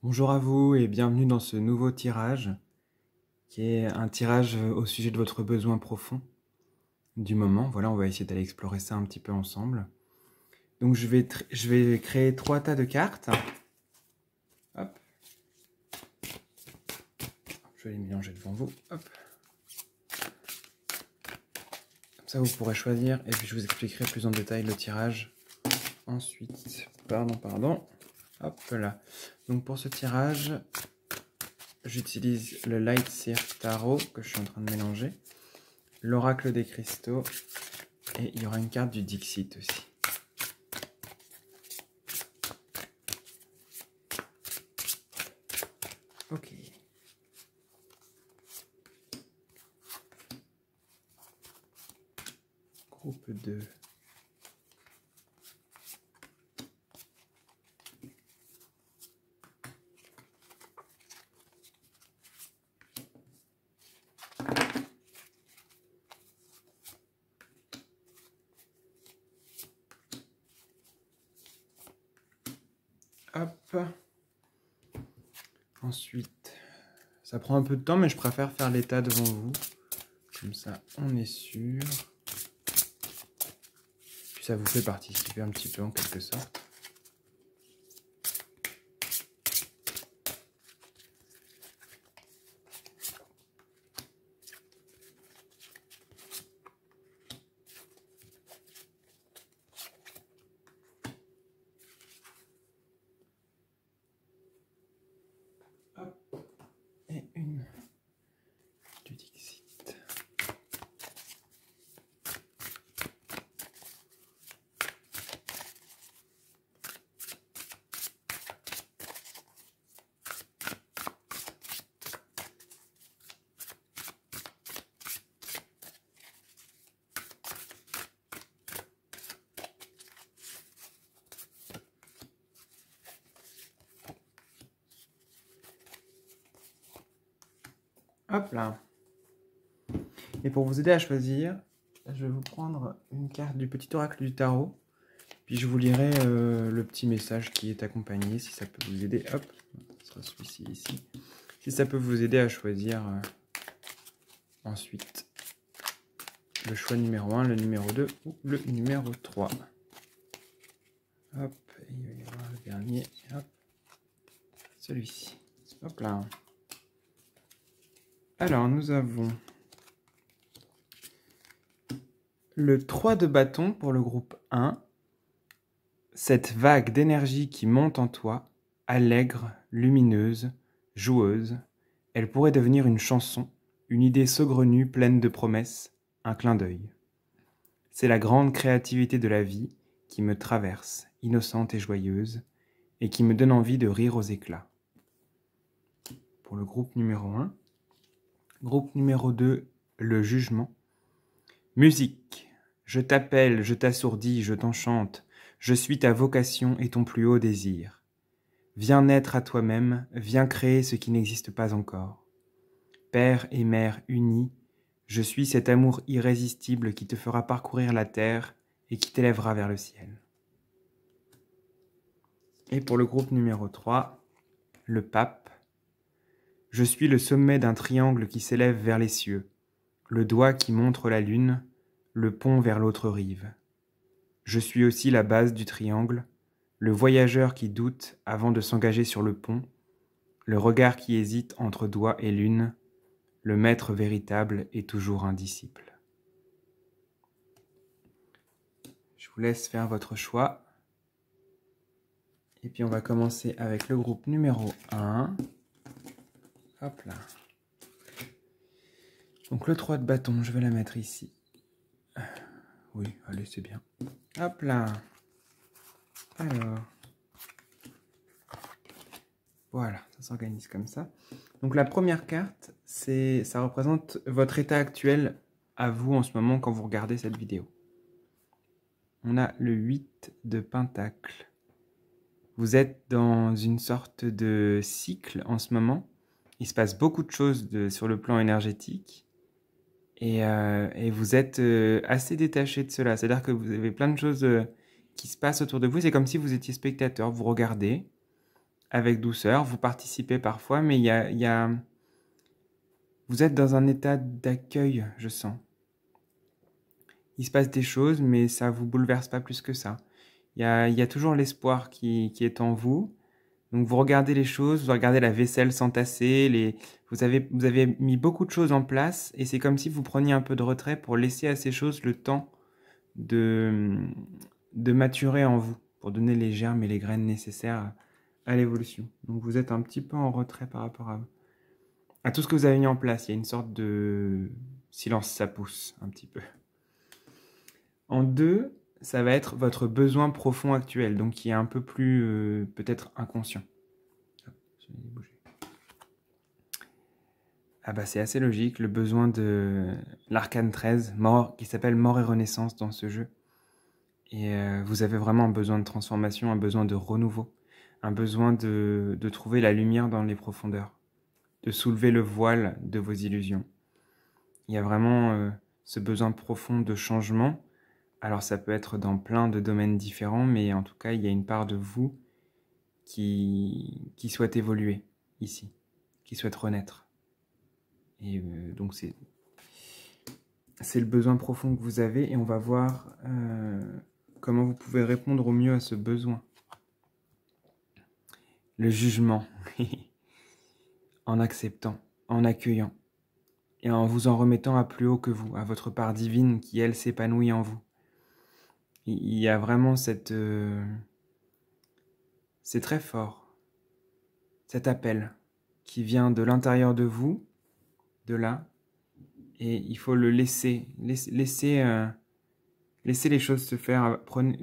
Bonjour à vous et bienvenue dans ce nouveau tirage qui est un tirage au sujet de votre besoin profond du moment. Voilà, on va essayer d'aller explorer ça un petit peu ensemble. Donc je vais créer 3 tas de cartes. Hop. Je vais les mélanger devant vous. Hop. Comme ça vous pourrez choisir et puis je vous expliquerai plus en détail le tirage ensuite. Pardon. Hop là. Donc pour ce tirage, j'utilise le Light Cirque Tarot que je suis en train de mélanger, l'Oracle des Cristaux et il y aura une carte du Dixit aussi. Ok. Groupe 2. Hop. Ensuite, ça prend un peu de temps, mais je préfère faire l'état devant vous. Comme ça, on est sûr. Puis ça vous fait participer un petit peu en quelque sorte. Hop. Et une du Dixit. Hop là. Et pour vous aider à choisir, je vais vous prendre une carte du petit oracle du tarot. Puis je vous lirai le petit message qui est accompagné, si ça peut vous aider. Hop, ce sera celui-ci ici. Si ça peut vous aider à choisir ensuite le choix numéro 1, le numéro 2 ou le numéro 3. Hop, et il va y avoir le dernier. Hop, celui-ci. Hop là. Alors, nous avons le 3 de bâton pour le groupe 1. Cette vague d'énergie qui monte en toi, allègre, lumineuse, joueuse, elle pourrait devenir une chanson, une idée saugrenue pleine de promesses, un clin d'œil. C'est la grande créativité de la vie qui me traverse, innocente et joyeuse, et qui me donne envie de rire aux éclats. Pour le groupe numéro 1. Groupe numéro 2, le jugement. Musique, je t'appelle, je t'assourdis, je t'enchante, je suis ta vocation et ton plus haut désir. Viens naître à toi-même, viens créer ce qui n'existe pas encore. Père et mère unis, je suis cet amour irrésistible qui te fera parcourir la terre et qui t'élèvera vers le ciel. Et pour le groupe numéro 3, le pape. Je suis le sommet d'un triangle qui s'élève vers les cieux, le doigt qui montre la lune, le pont vers l'autre rive. Je suis aussi la base du triangle, le voyageur qui doute avant de s'engager sur le pont, le regard qui hésite entre doigt et lune, le maître véritable est toujours un disciple. Je vous laisse faire votre choix. Et puis on va commencer avec le groupe numéro 1. Hop là. Donc le 3 de bâton, je vais la mettre ici. Oui, allez, c'est bien. Hop là. Alors. Voilà, ça s'organise comme ça. Donc la première carte, ça représente votre état actuel à vous en ce moment quand vous regardez cette vidéo. On a le 8 de Pentacle. Vous êtes dans une sorte de cycle en ce moment. Il se passe beaucoup de choses sur le plan énergétique. Et vous êtes assez détaché de cela. C'est-à-dire que vous avez plein de choses qui se passent autour de vous. C'est comme si vous étiez spectateur. Vous regardez. avec douceur. Vous participez parfois, mais vous êtes dans un état d'accueil, je sens. Il se passe des choses, mais ça vous bouleverse pas plus que ça. Il y a toujours l'espoir qui est en vous. Donc vous regardez les choses, vous regardez la vaisselle s'entasser, vous avez mis beaucoup de choses en place, et c'est comme si vous preniez un peu de retrait pour laisser à ces choses le temps de, de maturer en vous, pour donner les germes et les graines nécessaires à l'évolution. Donc vous êtes un petit peu en retrait par rapport à tout ce que vous avez mis en place. Il y a une sorte de silence, ça pousse un petit peu. En 2, ça va être votre besoin profond actuel, donc qui est un peu plus peut-être inconscient. Je vais bouger. Ah bah c'est assez logique, le besoin de l'arcane 13, mort, qui s'appelle Mort et Renaissance dans ce jeu. Et vous avez vraiment un besoin de transformation, un besoin de renouveau, un besoin de trouver la lumière dans les profondeurs, de soulever le voile de vos illusions. Il y a vraiment ce besoin profond de changement. Alors ça peut être dans plein de domaines différents, mais en tout cas, il y a une part de vous qui souhaite évoluer ici, qui souhaite renaître. Et donc c'est le besoin profond que vous avez, et on va voir comment vous pouvez répondre au mieux à ce besoin. Le jugement, en acceptant, en accueillant, et en vous en remettant à plus haut que vous, à votre part divine qui, elle, s'épanouit en vous. Il y a vraiment cette... c'est très fort, cet appel qui vient de l'intérieur de vous, de là, et il faut le laisser les choses se faire.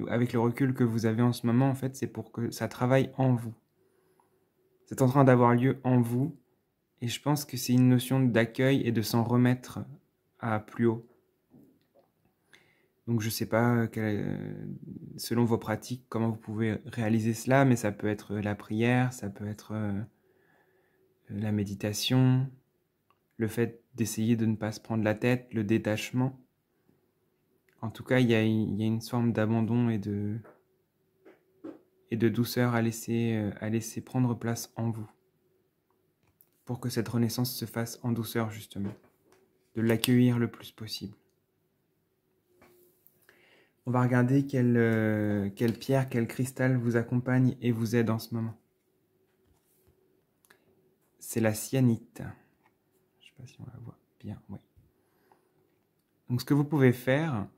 Avec le recul que vous avez en ce moment, en fait, c'est pour que ça travaille en vous. C'est en train d'avoir lieu en vous, et je pense que c'est une notion d'accueil et de s'en remettre à plus haut. Donc je ne sais pas, selon vos pratiques, comment vous pouvez réaliser cela, mais ça peut être la prière, ça peut être la méditation, le fait d'essayer de ne pas se prendre la tête, le détachement. En tout cas, il y a une forme d'abandon et de douceur à laisser prendre place en vous, pour que cette renaissance se fasse en douceur, justement, de l'accueillir le plus possible. On va regarder quelle pierre, quel cristal vous accompagne et vous aide en ce moment. C'est la cyanite. Je ne sais pas si on la voit bien, oui. Donc ce que vous pouvez faire,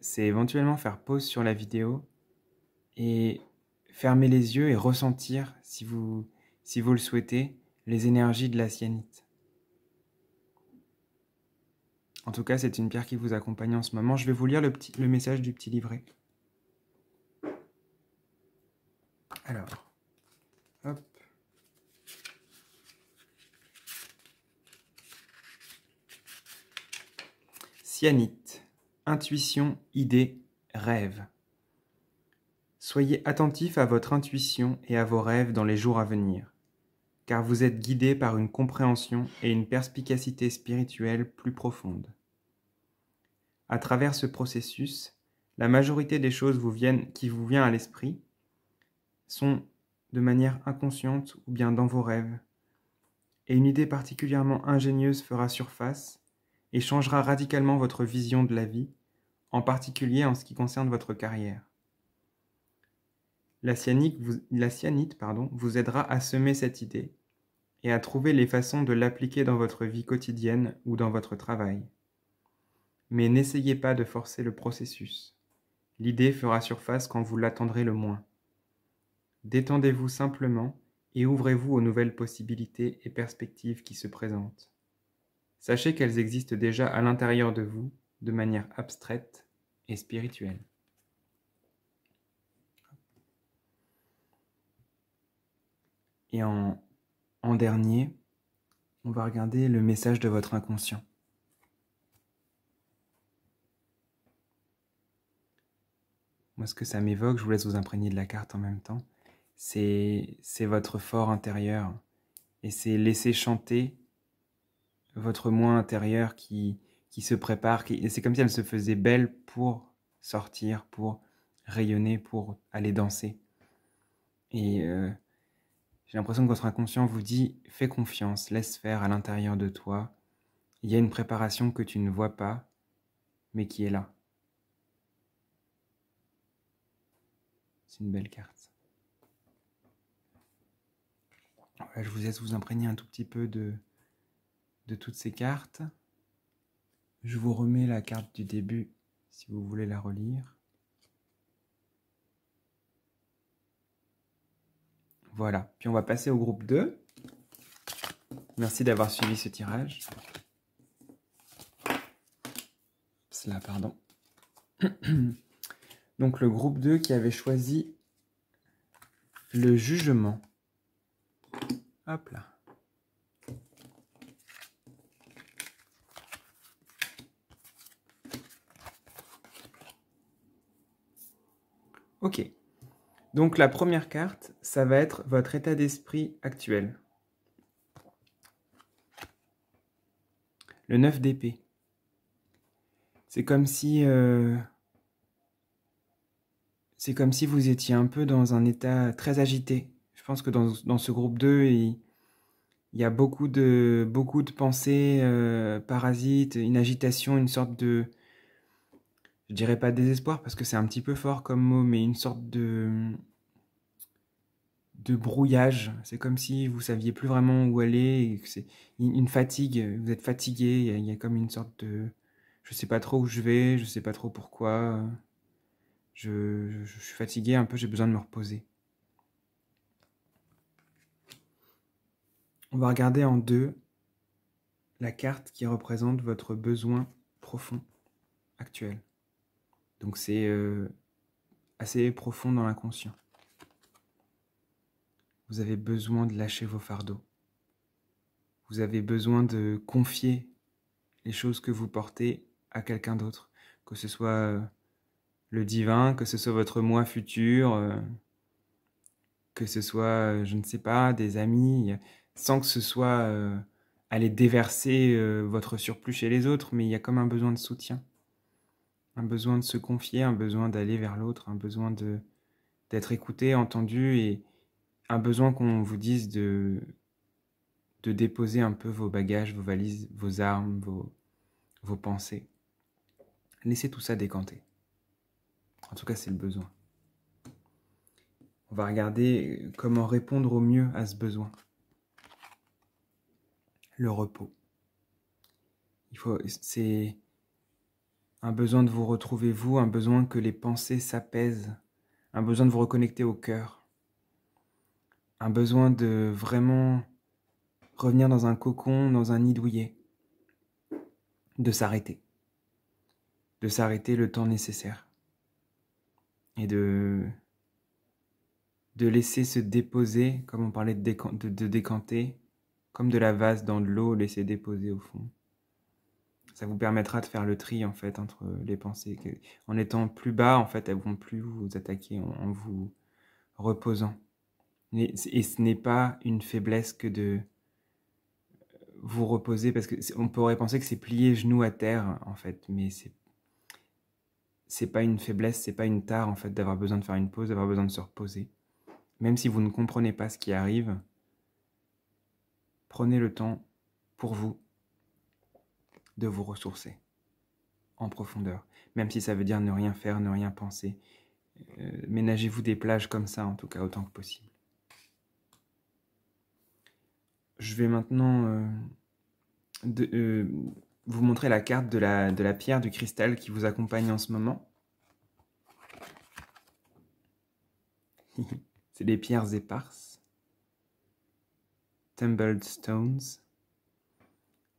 c'est éventuellement faire pause sur la vidéo et fermer les yeux et ressentir, si vous le souhaitez, les énergies de la cyanite. En tout cas, c'est une pierre qui vous accompagne en ce moment. Je vais vous lire le message du petit livret. Alors, hop. Cyanite, intuition, idée, rêve. Soyez attentif à votre intuition et à vos rêves dans les jours à venir, car vous êtes guidé par une compréhension et une perspicacité spirituelle plus profonde. À travers ce processus, la majorité des choses qui vous viennent à l'esprit sont de manière inconsciente ou bien dans vos rêves, et une idée particulièrement ingénieuse fera surface et changera radicalement votre vision de la vie, en particulier en ce qui concerne votre carrière. La cyanite vous aidera à semer cette idée et à trouver les façons de l'appliquer dans votre vie quotidienne ou dans votre travail. Mais n'essayez pas de forcer le processus. L'idée fera surface quand vous l'attendrez le moins. Détendez-vous simplement et ouvrez-vous aux nouvelles possibilités et perspectives qui se présentent. Sachez qu'elles existent déjà à l'intérieur de vous, de manière abstraite et spirituelle. Et en dernier, on va regarder le message de votre inconscient. Moi, ce que ça m'évoque, je vous laisse vous imprégner de la carte en même temps, c'est votre fort intérieur. Et c'est laisser chanter votre moi intérieur qui se prépare. Et c'est comme si elle se faisait belle pour sortir, pour rayonner, pour aller danser. Et J'ai l'impression que votre inconscient vous dit « fais confiance, laisse faire à l'intérieur de toi ». Il y a une préparation que tu ne vois pas, mais qui est là. C'est une belle carte. Voilà, je vous laisse vous imprégner un tout petit peu de toutes ces cartes. Je vous remets la carte du début si vous voulez la relire. Voilà, puis on va passer au groupe 2. Merci d'avoir suivi ce tirage. Cela, pardon. Donc le groupe 2 qui avait choisi le jugement. Hop là. Ok. Donc la première carte, ça va être votre état d'esprit actuel. Le 9 d'épée. C'est comme si vous étiez un peu dans un état très agité. Je pense que dans ce groupe 2, il y a beaucoup de pensées parasites, une agitation, une sorte de... Je dirais pas désespoir parce que c'est un petit peu fort comme mot, mais une sorte de brouillage. C'est comme si vous saviez plus vraiment où aller. C'est une fatigue. Vous êtes fatigué. Il y a comme une sorte de... Je sais pas trop où je vais. Je sais pas trop pourquoi. Je suis fatigué un peu. J'ai besoin de me reposer. On va regarder en 2 la carte qui représente votre besoin profond actuel. Donc c'est assez profond dans l'inconscient. Vous avez besoin de lâcher vos fardeaux. Vous avez besoin de confier les choses que vous portez à quelqu'un d'autre. Que ce soit le divin, que ce soit votre moi futur, que ce soit, je ne sais pas, des amis, sans que ce soit aller déverser votre surplus chez les autres, mais il y a comme un besoin de soutien. Un besoin de se confier, un besoin d'aller vers l'autre, un besoin d'être écouté, entendu, et un besoin qu'on vous dise de déposer un peu vos bagages, vos valises, vos armes, vos pensées. Laissez tout ça décanter. En tout cas, c'est le besoin. On va regarder comment répondre au mieux à ce besoin. Le repos. C'est un besoin de vous retrouver vous, un besoin que les pensées s'apaisent, un besoin de vous reconnecter au cœur, un besoin de vraiment revenir dans un cocon, dans un nid douillet, de s'arrêter le temps nécessaire et de laisser se déposer, comme on parlait de décanter, comme de la vase dans de l'eau, laisser déposer au fond. Ça vous permettra de faire le tri en fait entre les pensées. En étant plus bas, en fait, elles vont plus vous attaquer en vous reposant. Et ce n'est pas une faiblesse que de vous reposer, parce qu'on pourrait penser que c'est plier genoux à terre en fait, mais c'est pas une faiblesse, c'est pas une tare en fait d'avoir besoin de faire une pause, d'avoir besoin de se reposer. Même si vous ne comprenez pas ce qui arrive, prenez le temps pour vous de vous ressourcer en profondeur. Même si ça veut dire ne rien faire, ne rien penser. Ménagez-vous des plages comme ça, en tout cas, autant que possible. Je vais maintenant vous montrer la carte de la pierre du cristal qui vous accompagne en ce moment. C'est des pierres éparses. Tumbled Stones.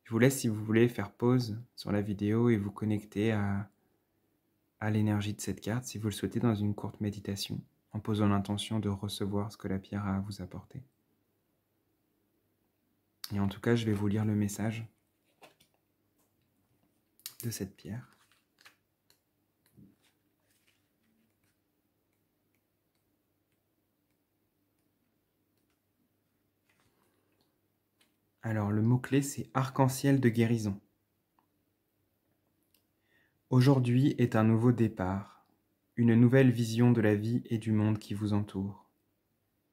Je vous laisse, si vous voulez, faire pause sur la vidéo et vous connecter à l'énergie de cette carte, si vous le souhaitez, dans une courte méditation, en posant l'intention de recevoir ce que la pierre a à vous apporter. Et en tout cas, je vais vous lire le message de cette pierre. Alors, le mot-clé, c'est arc-en-ciel de guérison. Aujourd'hui est un nouveau départ, une nouvelle vision de la vie et du monde qui vous entoure.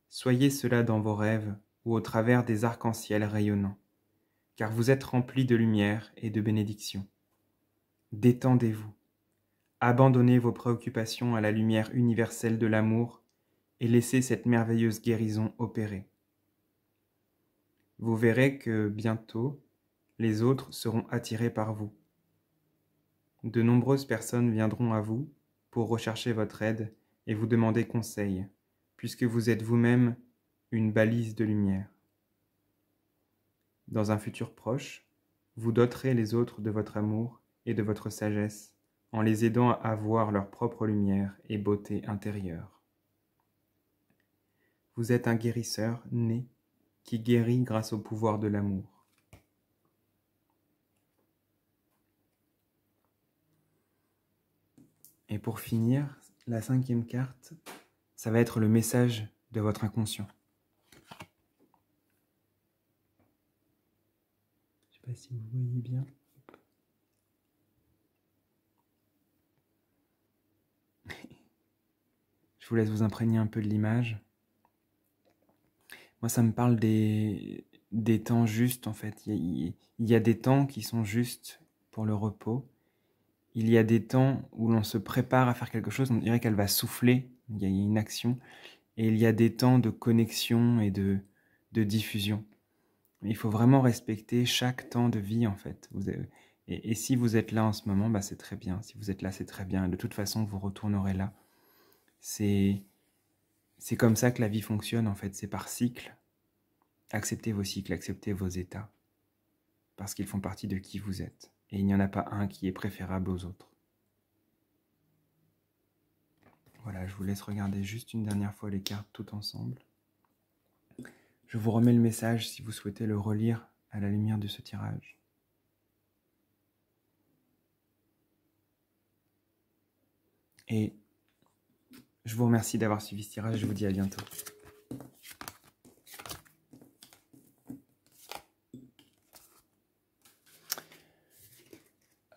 Soyez cela dans vos rêves ou au travers des arcs-en-ciel rayonnants, car vous êtes remplis de lumière et de bénédiction. Détendez-vous, abandonnez vos préoccupations à la lumière universelle de l'amour et laissez cette merveilleuse guérison opérer. Vous verrez que bientôt, les autres seront attirés par vous. De nombreuses personnes viendront à vous pour rechercher votre aide et vous demander conseil, puisque vous êtes vous-même une balise de lumière. Dans un futur proche, vous doterez les autres de votre amour et de votre sagesse en les aidant à voir leur propre lumière et beauté intérieure. Vous êtes un guérisseur né qui guérit grâce au pouvoir de l'amour. Et pour finir, la 5e carte, ça va être le message de votre inconscient. Je ne sais pas si vous voyez bien. Je vous laisse vous imprégner un peu de l'image. Moi, ça me parle des temps justes, en fait. Il y a des temps qui sont justes pour le repos. Il y a des temps où l'on se prépare à faire quelque chose, on dirait qu'elle va souffler, il y a une action. Et il y a des temps de connexion et de diffusion. Il faut vraiment respecter chaque temps de vie, en fait. Et si vous êtes là en ce moment, bah, c'est très bien. Si vous êtes là, c'est très bien. Et de toute façon, vous retournerez là. C'est comme ça que la vie fonctionne, en fait. C'est par cycle. Acceptez vos cycles, acceptez vos états. Parce qu'ils font partie de qui vous êtes. Et il n'y en a pas un qui est préférable aux autres. Voilà, je vous laisse regarder juste une dernière fois les cartes tout ensemble. Je vous remets le message si vous souhaitez le relire à la lumière de ce tirage. Et je vous remercie d'avoir suivi ce tirage, je vous dis à bientôt.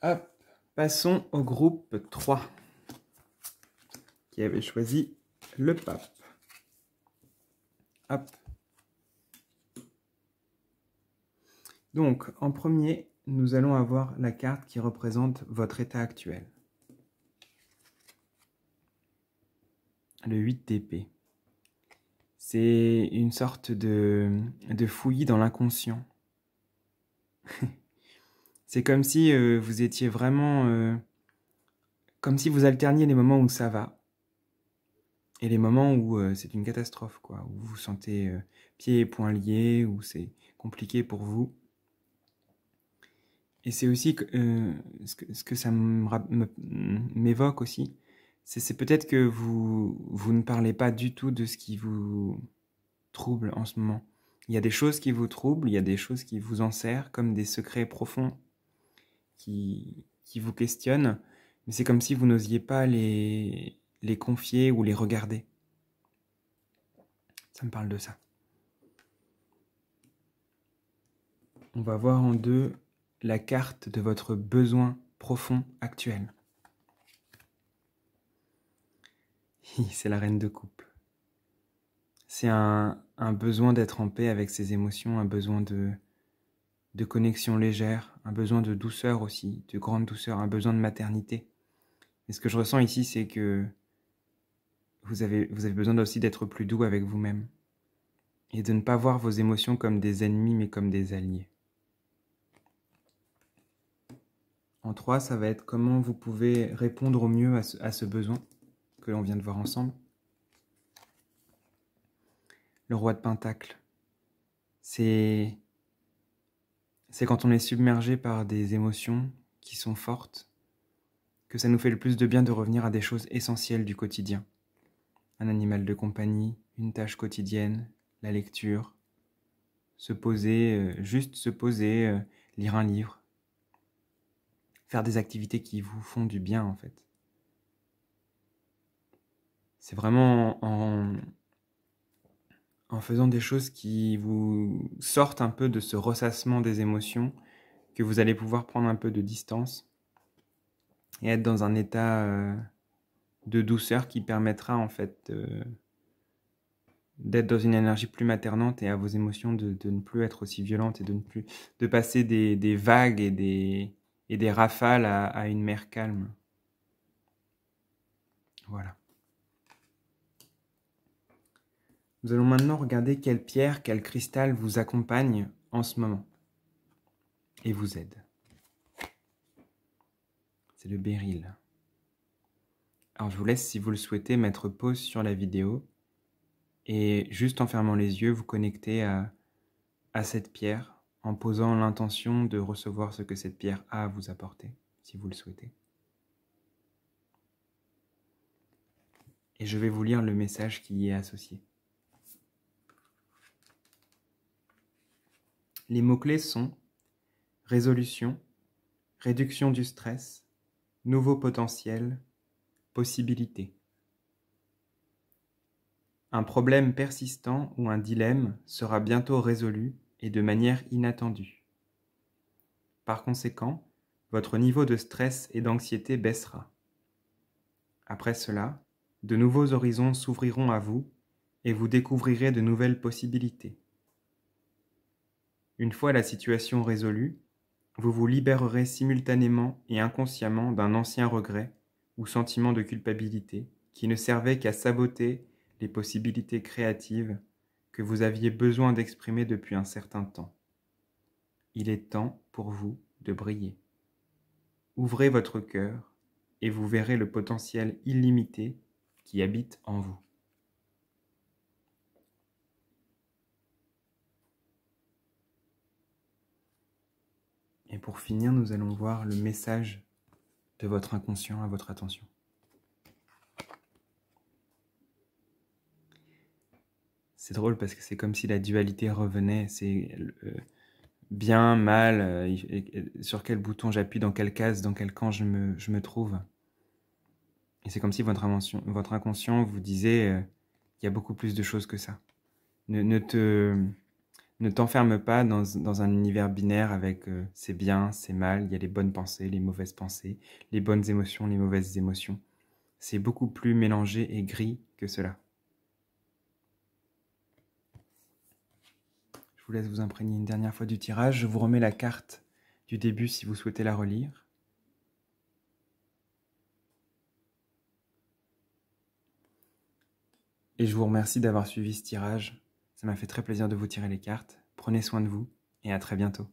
Hop, passons au groupe 3, qui avait choisi le pape. Hop. Donc, en premier, nous allons avoir la carte qui représente votre état actuel. Le 8 d'épée. C'est une sorte de fouillis dans l'inconscient. C'est comme si vous étiez vraiment... comme si vous alterniez les moments où ça va et les moments où c'est une catastrophe, quoi, où vous vous sentez pieds et poings liés, où c'est compliqué pour vous. Et c'est aussi ce que ça m'évoque aussi, c'est peut-être que vous ne parlez pas du tout de ce qui vous trouble en ce moment. Il y a des choses qui vous troublent, il y a des choses qui vous enserrent comme des secrets profonds qui vous questionnent, mais c'est comme si vous n'osiez pas les confier ou les regarder. Ça me parle de ça. On va voir en deux la carte de votre besoin profond actuel. C'est la reine de coupe. C'est un besoin d'être en paix avec ses émotions, un besoin de connexion légère, un besoin de douceur aussi, de grande douceur, un besoin de maternité. Et ce que je ressens ici, c'est que vous avez besoin aussi d'être plus doux avec vous-même et de ne pas voir vos émotions comme des ennemis, mais comme des alliés. En 3, ça va être comment vous pouvez répondre au mieux à ce besoin que l'on vient de voir ensemble. Le roi de Pentacle, c'est quand on est submergé par des émotions qui sont fortes, que ça nous fait le plus de bien de revenir à des choses essentielles du quotidien. Un animal de compagnie, une tâche quotidienne, la lecture, se poser, juste se poser, lire un livre, faire des activités qui vous font du bien en fait. C'est vraiment en faisant des choses qui vous sortent un peu de ce ressassement des émotions que vous allez pouvoir prendre un peu de distance et être dans un état de douceur qui permettra en fait d'être dans une énergie plus maternante et à vos émotions de ne plus être aussi violentes et de passer des vagues et des rafales à une mer calme. Voilà. Nous allons maintenant regarder quelle pierre, quel cristal vous accompagne en ce moment et vous aide. C'est le béryl. Alors je vous laisse, si vous le souhaitez, mettre pause sur la vidéo et juste en fermant les yeux, vous connecter à cette pierre en posant l'intention de recevoir ce que cette pierre a à vous apporter, si vous le souhaitez. Et je vais vous lire le message qui y est associé. Les mots-clés sont résolution, réduction du stress, nouveau potentiel, possibilité. Un problème persistant ou un dilemme sera bientôt résolu et de manière inattendue. Par conséquent, votre niveau de stress et d'anxiété baissera. Après cela, de nouveaux horizons s'ouvriront à vous et vous découvrirez de nouvelles possibilités. Une fois la situation résolue, vous vous libérerez simultanément et inconsciemment d'un ancien regret ou sentiment de culpabilité qui ne servait qu'à saboter les possibilités créatives que vous aviez besoin d'exprimer depuis un certain temps. Il est temps pour vous de briller. Ouvrez votre cœur et vous verrez le potentiel illimité qui habite en vous. Et pour finir, nous allons voir le message de votre inconscient à votre attention. C'est drôle parce que c'est comme si la dualité revenait, c'est bien, mal, sur quel bouton j'appuie, dans quelle case, dans quel camp je me trouve. Et c'est comme si votre inconscient vous disait il y a beaucoup plus de choses que ça. Ne t'enferme pas dans un univers binaire avec c'est bien, c'est mal, il y a les bonnes pensées, les mauvaises pensées, les bonnes émotions, les mauvaises émotions. C'est beaucoup plus mélangé et gris que cela. Je vous laisse vous imprégner une dernière fois du tirage. Je vous remets la carte du début si vous souhaitez la relire. Et je vous remercie d'avoir suivi ce tirage. Ça m'a fait très plaisir de vous tirer les cartes. Prenez soin de vous et à très bientôt.